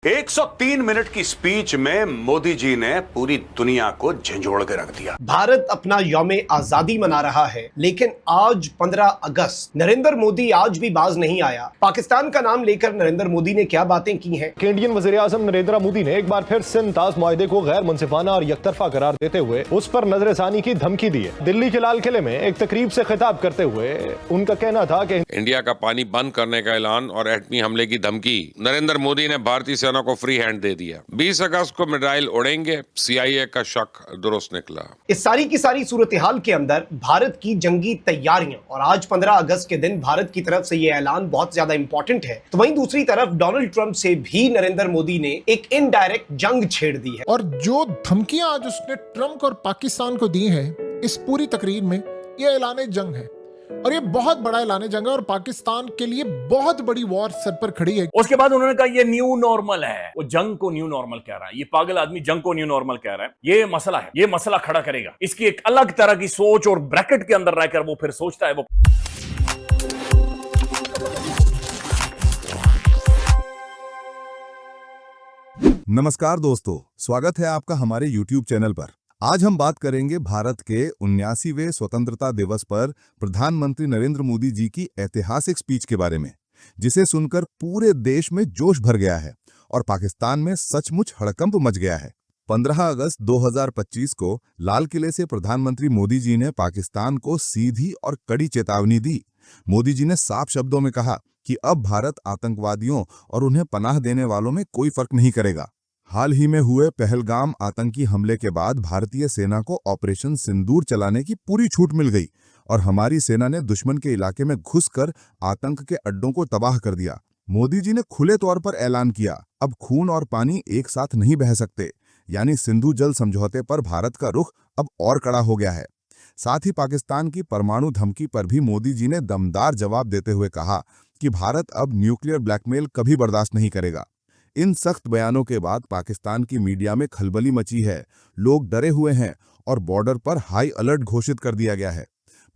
103 minute की speech में मोदी जी ने पूरी दुनिया को झंझोड़ के रख दिया। भारत अपना यौम आजादी मना रहा है, लेकिन आज 15 अगस्त नरेंद्र मोदी आज भी बाज नहीं आया। पाकिस्तान का नाम लेकर नरेंद्र मोदी ने क्या बातें की हैं। इंडियन वज़ीर-ए-आज़म नरेंद्र मोदी ने एक बार फिर सिंध ताज मुआहदे को गैर मुनसिफाना और यकतरफा करार देते हुए उस पर नजरसानी की धमकी दी है। दिल्ली के लाल किले में एक तकरीब से खिताब करते हुए उनका कहना था कि इंडिया का पानी बंद करने का ऐलान और एटमी हमले की धमकी। नरेंद्र मोदी ने भारतीय सेना को फ्री हैंड दे दिया। 20 अगस्त को मिसाइल उड़ेंगे, सीआईए का शक दुरुस्त निकला। इस सारी की सारी सूरत हाल के अंदर भारत की जंगी तैयारियां और आज 15 अगस्त के दिन भारत की तरफ से यह ऐलान बहुत ज्यादा इंपॉर्टेंट है। तो वहीं दूसरी तरफ डोनाल्ड ट्रंप से भी नरेंद्र मोदी ने एक इनडायरेक्ट जंग छेड़ दी है। और जो धमकियां आज उसने ट्रंप और पाकिस्तान को दी हैं इस पूरी तकरीर में, यह ऐलान जंग है और ये बहुत बड़ा ऐलान जंग है और पाकिस्तान के लिए बहुत बड़ी वॉर सर पर खड़ी है। उसके बाद उन्होंने कहा ये न्यू नॉर्मल है। वो जंग को न्यू नॉर्मल कह रहा है, ये पागल आदमी जंग को न्यू नॉर्मल कह रहा है। ये मसला है, ये मसला खड़ा करेगा। इसकी एक अलग तरह की सोच और ब्रैकेट के अंदर रहकर वो फिर सोचता है। वो नमस्कार दोस्तों, स्वागत है आपका हमारे YouTube चैनल पर। आज हम बात करेंगे भारत के 79वें स्वतंत्रता दिवस पर प्रधानमंत्री नरेंद्र मोदी जी की ऐतिहासिक स्पीच के बारे में, जिसे सुनकर पूरे देश में जोश भर गया है और पाकिस्तान में सचमुच हड़कंप मच गया है। 15 अगस्त 2025 को लाल किले से प्रधानमंत्री मोदी जी ने पाकिस्तान को सीधी और कड़ी चेतावनी दी। मोदी जी ने साफ शब्दों में कहा कि अब भारत आतंकवादियों और उन्हें पनाह देने वालों में कोई फर्क नहीं करेगा। हाल ही में हुए पहलगाम आतंकी हमले के बाद भारतीय सेना को ऑपरेशन सिंदूर चलाने की पूरी छूट मिल गई और हमारी सेना ने दुश्मन के इलाके में घुसकर आतंक के अड्डों को तबाह कर दिया। मोदी जी ने खुले तौर पर ऐलान किया, अब खून और पानी एक साथ नहीं बह सकते, यानी सिंधु जल समझौते पर भारत का रुख अब और कड़ा हो गया है। साथ ही पाकिस्तान की परमाणु धमकी पर भी मोदी जी ने दमदार जवाब देते हुए कहा कि भारत अब न्यूक्लियर ब्लैकमेल कभी बर्दाश्त नहीं करेगा। इन सख्त बयानों के बाद पाकिस्तान की मीडिया में खलबली मची है, लोग डरे हुए हैं और बॉर्डर पर हाई अलर्ट घोषित कर दिया गया है।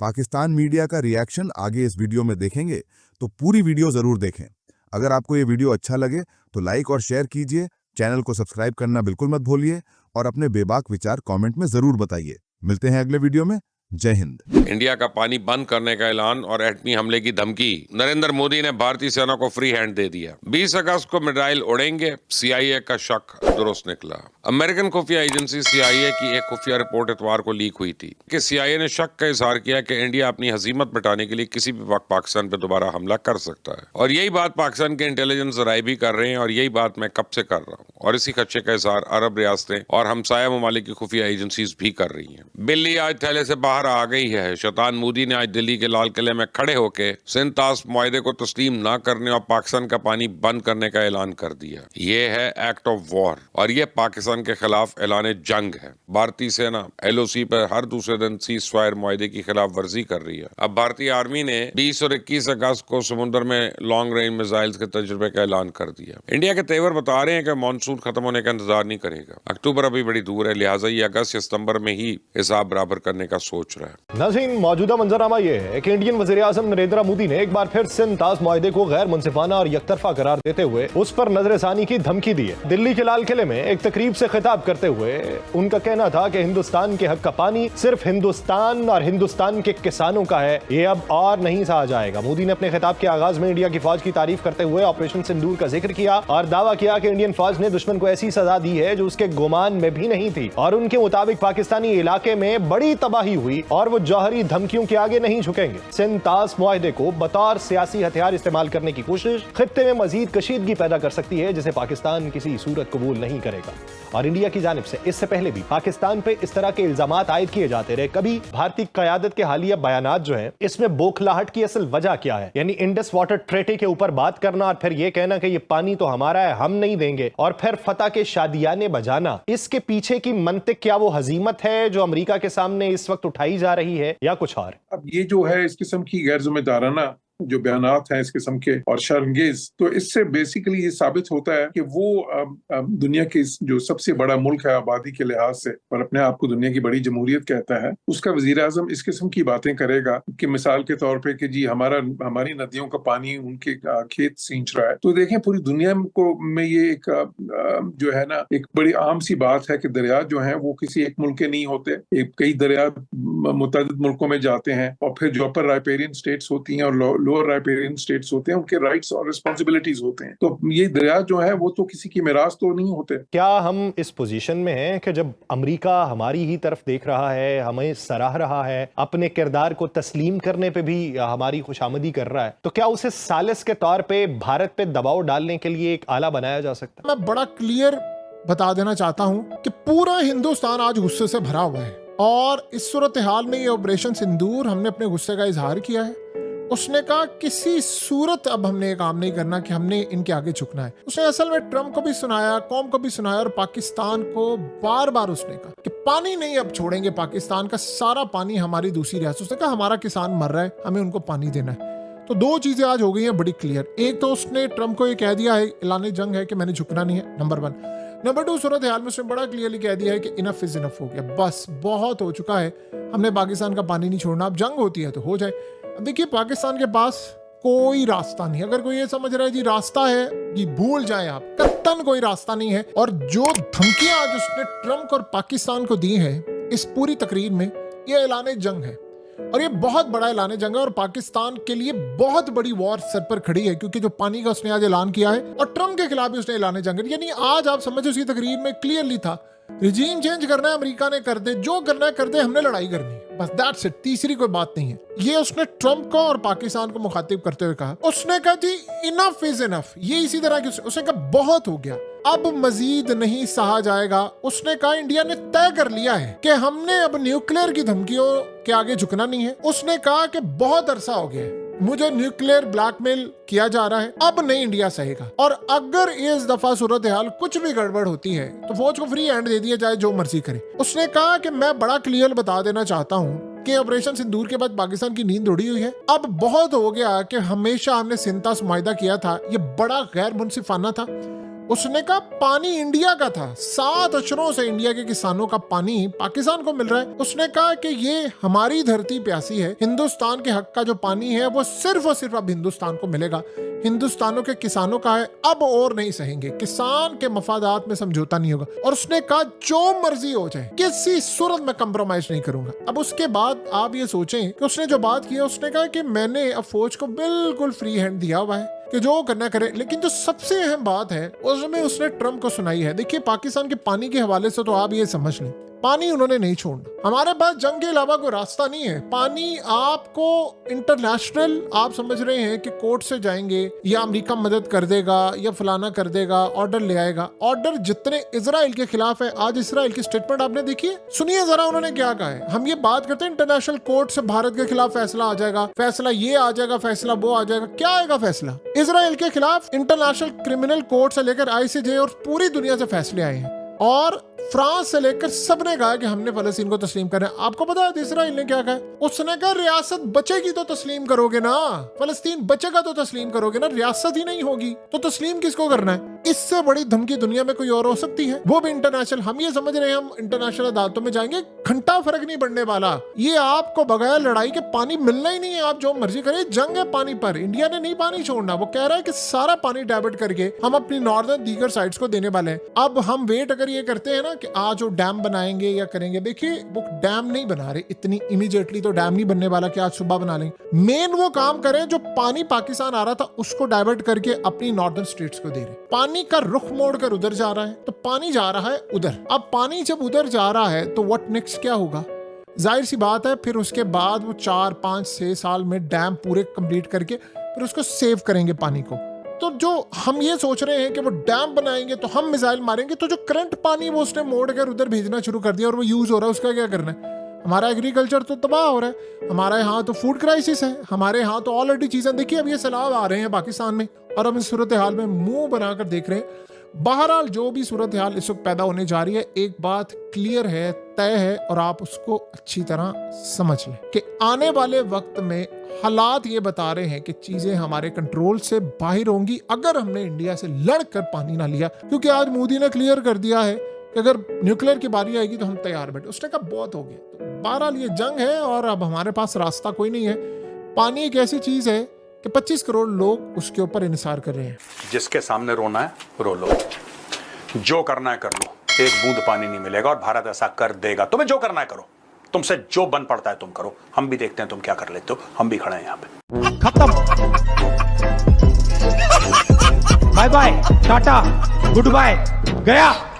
पाकिस्तान मीडिया का रिएक्शन आगे इस वीडियो में देखेंगे, तो पूरी वीडियो जरूर देखें। अगर आपको ये वीडियो अच्छा लगे तो लाइक और शेयर कीजिए, चैनल को सब्सक्राइब करना बिल्कुल मत भूलिए और अपने बेबाक विचार कॉमेंट में जरूर बताइए। मिलते हैं अगले वीडियो में। जय हिंद। इंडिया का पानी बंद करने का ऐलान और एटमी हमले की धमकी। नरेंद्र मोदी ने भारतीय सेना को फ्री हैंड दे दिया। 20 अगस्त को मिसाइल उड़ेंगे, सीआईए का शक दुरुस्त निकला। अमेरिकन खुफिया एजेंसी सीआईए की एक खुफिया रिपोर्ट इतवार को लीक हुई थी कि सीआईए ने शक का इजहार किया कि इंडिया अपनी हजीमत मिटाने के लिए किसी भी वक्त पाकिस्तान पर दोबारा हमला कर सकता है। और यही बात पाकिस्तान के इंटेलिजेंस जराये भी कर रहे हैं और यही बात मैं कब से कर रहा हूँ। और इसी खदशे का इजहार अरब रियासतें और हमसाया ममालिक की खुफिया एजेंसीज भी कर रही है। बिल्ली आज थैले से बाहर आ गई है। शैतान मोदी ने आज दिल्ली के लाल किले में खड़े होकर सिंध ताज मुआहदे को तस्लीम न करने और पाकिस्तान का पानी बंद करने का ऐलान कर दिया। ये है एक्ट ऑफ वॉर और ये पाकिस्तान के खिलाफ ऐलान जंग है। भारतीय सेना एलओसी पर हर दूसरे दिन सीज फायर मुआहदे की खिलाफ वर्जी कर रही है। अब भारतीय आर्मी ने 20 और 21 अगस्त को समुद्र में लॉन्ग रेंज मिसाइल्स के तजुर्बे का ऐलान कर दिया। इंडिया के तेवर बता रहे हैं कि मानसून खत्म होने का इंतजार नहीं करेगा। अक्टूबर अभी बड़ी दूर है, लिहाजा ये अगस्त या सितंबर में ही हिसाब बराबर करने का सोच रहा है। नाज़रीन, मौजूदा मंजरनामा यह है कि इंडियन वज़ीर-ए-आज़म नरेंद्र मोदी ने एक बार फिर सिंध ताज मुआहदे को गैर मुनसिफाना और यकतरफा करार देते हुए उस पर नजरसानी की धमकी दी है। दिल्ली के लाल किले में एक तकरीब से खिताब करते हुए उनका कहना था कि हिंदुस्तान के हक का पानी सिर्फ हिंदुस्तान और हिंदुस्तान के किसानों का है, ये अब और नहीं सहा जाएगा। मोदी ने अपने खिताब के आगाज में इंडिया की फौज की तारीफ करते हुए ऑपरेशन सिंदूर का जिक्र किया और दावा किया कि इंडियन फौज ने दुश्मन को ऐसी सजा दी है जो उसके गुमान में भी नहीं थी और उनके मुताबिक पाकिस्तानी इलाके में बड़ी तबाही हुई और वो जौहरी धमकियों के आगे नहीं झुकेंगे। सिंध ताज मुआहदे को बतौर सियासी हथियार इस्तेमाल करने की कोशिश खित्ते में मजीद कशीदगी पैदा कर सकती है, जिसे पाकिस्तान किसी सूरत कबूल नहीं करेगा। और इंडिया की जानिब से इससे पहले भी पाकिस्तान पे इस तरह के इल्जामात आयद किए जाते रहे। कभी भारतीय क़यादत के हालिया बयानात जो हैं, इसमें बोखलाहट की असल वजह क्या है, यानी इंडस वाटर ट्रेटी के ऊपर बात करना और फिर यह कहना कि ये पानी तो हमारा है, हम नहीं देंगे, और फिर फतह के शादियाने बजाना। इसके पीछे की मंतिक क्या वो हजीमत है जो अमेरिका के सामने इस वक्त उठाई जा रही है या कुछ और? अब ये जो है इस किस्म की गैर जिम्मेदाराना जो बयानात हैं इस किस्म के और शर्मगेज, तो इससे बेसिकली ये साबित होता है कि वो दुनिया की जो सबसे बड़ा मुल्क है आबादी के लिहाज से और अपने आप को दुनिया की बड़ी जमहूरियत कहता है, उसका वजीर आजम इस किस्म की बातें करेगा कि मिसाल के तौर पे कि जी हमारी नदियों का पानी उनके खेत सींच रहा है। तो देखें पूरी दुनिया को में ये एक जो है ना एक बड़ी आम सी बात है कि दरिया जो है वो किसी एक मुल्क के नहीं होते, कई दरिया मुतअद्दिद मुल्कों में जाते हैं और फिर जो अपर राइपेरियन स्टेट्स होती हैं और लोअर राइपेरियन स्टेट्स होते हैं उनके राइट्स और रिस्पॉन्सिबिलिटीज होते हैं। तो ये दरिया जो है वो तो किसी की मिरास तो नहीं होते। क्या हम इस पोजीशन में हैं कि जब अमेरिका हमारी ही तरफ देख रहा है, हमें सराह रहा है, अपने किरदार को तस्लीम करने पे भी हमारी खुशामदी कर रहा है, तो क्या उसे सालिस के तौर पे भारत पे दबाव डालने के लिए एक आला बनाया जा सकता है? मैं बड़ा क्लियर बता देना चाहता हूं कि पूरा हिंदुस्तान आज गुस्से से भरा हुआ है और इस सूरत हाल में ये ऑपरेशन सिंदूर हमने अपने गुस्से का इजहार किया है। उसने कहा किसी सूरत अब हमने ये काम नहीं करना कि हमने इनके आगे झुकना है। उसने असल में ट्रम्प को भी सुनाया, कौम को भी सुनाया और पाकिस्तान को बार बार उसने कहा कि पानी नहीं अब छोड़ेंगे, पाकिस्तान का सारा पानी हमारी दूसरी रियासत। उसने कहा हमारा किसान मर रहा है, हमें उनको पानी देना है। तो दो चीजें आज हो गई हैं बड़ी क्लियर। एक तो उसने ट्रम्प को ये कह दिया है, ऐलान जंग है कि मैंने झुकना नहीं है, नंबर 1। नंबर 2, सूरत हाल में उसने बड़ा क्लियरली कह दिया है कि इनफ इज इनफ, हो गया, बस बहुत हो चुका है, हमने पाकिस्तान का पानी नहीं छोड़ना। अब जंग होती है तो हो जाए। अब देखिए पाकिस्तान के पास कोई रास्ता नहीं। अगर कोई ये समझ रहा है जी रास्ता है, जी भूल जाए आप, कत्तन कोई रास्ता नहीं है। और जो धमकियां आज उसने ट्रम्प और पाकिस्तान को दी है इस पूरी तकरीर में, ये ऐलान जंग है और ये बहुत बड़ा ऐलान जंग है और पाकिस्तान के लिए बहुत बड़ी वॉर सर पर खड़ी है, क्योंकि जो पानी का उसने आज ऐलान किया है और ट्रम्प के खिलाफ भी उसने ऐलान जंग है। यानी आज आप समझो उसी तकरीर में क्लियरली था, रिजीम चेंज करना है अमेरिका ने, कर दे, जो करना है कर दे, हमने लड़ाई करनी है, बस दैट्स इट, तीसरी कोई बात नहीं है। ये उसने ट्रम्प को और पाकिस्तान को मुखातिब करते हुए कहा। उसने कहा जी इनफ इज इनफ, ये इसी तरह की उसने कहा बहुत हो गया, अब मजीद नहीं सहा जाएगा। उसने कहा इंडिया ने तय कर लिया है कि हमने अब न्यूक्लियर की धमकियों के आगे झुकना नहीं है। उसने कहा कि बहुत अरसा हो गया है, मुझे न्यूक्लियर ब्लैकमेल किया जा रहा है, अब नहीं इंडिया सहेगा। और अगर इस दफा सूरत हाल कुछ भी गड़बड़ होती है तो फौज को फ्री हैंड दे दिया जाए, जो मर्जी करे। उसने कहा कि मैं बड़ा क्लियर बता देना चाहता हूँ कि ऑपरेशन सिंदूर के बाद पाकिस्तान की नींद उड़ी हुई है। अब बहुत हो गया कि हमेशा हमने सिंतास मुआहिदा किया था, ये बड़ा गैर मुनसिफाना था। उसने कहा पानी इंडिया का था, 7 अशरों से इंडिया के किसानों का पानी पाकिस्तान को मिल रहा है। उसने कहा कि ये हमारी धरती प्यासी है, हिंदुस्तान के हक का जो पानी है वो सिर्फ और सिर्फ अब हिंदुस्तान को मिलेगा, हिंदुस्तानों के किसानों का है, अब और नहीं सहेंगे, किसान के मफादात में समझौता नहीं होगा। और उसने कहा जो मर्जी हो जाए किसी सूरत में कंप्रोमाइज नहीं करूंगा। अब उसके बाद आप ये सोचें कि उसने जो बात की है, उसने कहा कि मैंने अब फौज को बिल्कुल फ्री हैंड दिया हुआ है कि जो करना करे। लेकिन जो सबसे अहम बात है उसमें उसने ट्रम्प को सुनाई है। देखिए पाकिस्तान के पानी के हवाले से तो आप ये समझ लें, पानी उन्होंने नहीं छोड़ना, हमारे पास जंग के अलावा कोई रास्ता नहीं है। पानी आपको इंटरनेशनल, आप समझ रहे हैं कि कोर्ट से जाएंगे या अमेरिका मदद कर देगा या फलाना कर देगा, ऑर्डर ले आएगा। ऑर्डर जितने इजराइल के खिलाफ है, आज इजराइल की स्टेटमेंट आपने देखी है, सुनिए जरा उन्होंने क्या कहा है। हम ये बात करते हैं इंटरनेशनल कोर्ट से भारत के खिलाफ फैसला आ जाएगा, फैसला ये आ जाएगा, फैसला वो आ जाएगा। क्या आएगा फैसला? इजराइल के खिलाफ इंटरनेशनल क्रिमिनल कोर्ट से लेकर ICJ और पूरी दुनिया से फैसले आए हैं और फ्रांस से लेकर सबने कहा कि हमने फलस्तीन को तस्लीम करना है। आपको पता है इजराइल ने क्या कहा? उसने कहा रियासत बचेगी तो तस्लीम करोगे ना, फलस्तीन बचेगा तो तस्लीम करोगे ना, रियासत ही नहीं होगी तो तस्लीम किसको करना है? इससे बड़ी धमकी दुनिया में कोई और हो सकती है? वो भी इंटरनेशनल। हम ये समझ रहे हैं हम इंटरनेशनल अदालतों में जाएंगे, घंटा फर्क नहीं पड़ने वाला। ये आपको बगैर लड़ाई के पानी मिलना ही नहीं है, आप जो मर्जी करें। जंग है पानी पर, इंडिया ने नहीं पानी छोड़ना। वो कह रहा है कि सारा पानी डाइवर्ट करके हम अपनी नॉर्दर्न दीगर साइड्स को देने वाले हैं। अब हम वेट अगर ये करते हैं ना कि आज वो डैम बनाएंगे या करेंगे, देखिए वो डैम नहीं बना रहे इतनी इमीडिएटली, तो डैम नहीं बनने वाला कि आज सुबह बना लेंगे। मेन वो काम करें जो पानी पाकिस्तान आ रहा था उसको डाइवर्ट करके अपनी नॉर्दर्न स्टेट्स को दे रहे। पानी का रुख मोड़कर उधर जा रहा है, तो पानी जा रहा है उधर। अब पानी जब उधर जा रहा है तो व्हाट नेक्स्ट क्या होगा? जाहिर सी बात है फिर उसके बाद वो 4, 5, 6 साल में डैम पूरे कंप्लीट करके फिर उसको सेव करेंगे पानी को। तो जो हम ये सोच रहे हैं कि वो डैम बनाएंगे तो हम मिसाइल मारेंगे, तो जो करंट पानी वो उसने मोड़ कर उधर भेजना शुरू कर दिया और वो यूज हो रहा है, उसका क्या करना है? हमारा एग्रीकल्चर तो तबाह हो रहा है, हमारे यहाँ तो फूड क्राइसिस है, हमारे यहाँ तो ऑलरेडी चीजें देखिए अब ये सैलाब आ रहे हैं पाकिस्तान में और हम इस सूरत हाल में मुंह बनाकर देख रहे हैं। बहरहाल जो भी सूरत हाल इस वक्त पैदा होने जा रही है, एक बात क्लियर है, तय है, और आप उसको अच्छी तरह समझ लें कि आने वाले वक्त में हालात ये बता रहे हैं कि चीजें हमारे कंट्रोल से बाहर होंगी अगर हमने इंडिया से लड़कर पानी ना लिया। क्योंकि आज मोदी ने क्लियर कर दिया है कि अगर न्यूक्लियर की बारी आएगी तो हम तैयार बैठे। उसने कहा बहुत हो गया। तो बहरहाल ये जंग है और अब हमारे पास रास्ता कोई नहीं है। पानी एक ऐसी चीज है कि 25 करोड़ लोग उसके ऊपर इंतजार कर रहे हैं। जिसके सामने रोना है रो लो, जो करना है कर लो, एक बूंद पानी नहीं मिलेगा और भारत ऐसा कर देगा। तुम्हें जो करना है करो, तुमसे जो बन पड़ता है तुम करो, हम भी देखते हैं तुम क्या कर लेते हो, हम भी खड़े हैं यहाँ पे। खत्म, bye bye, tata, goodbye, गया।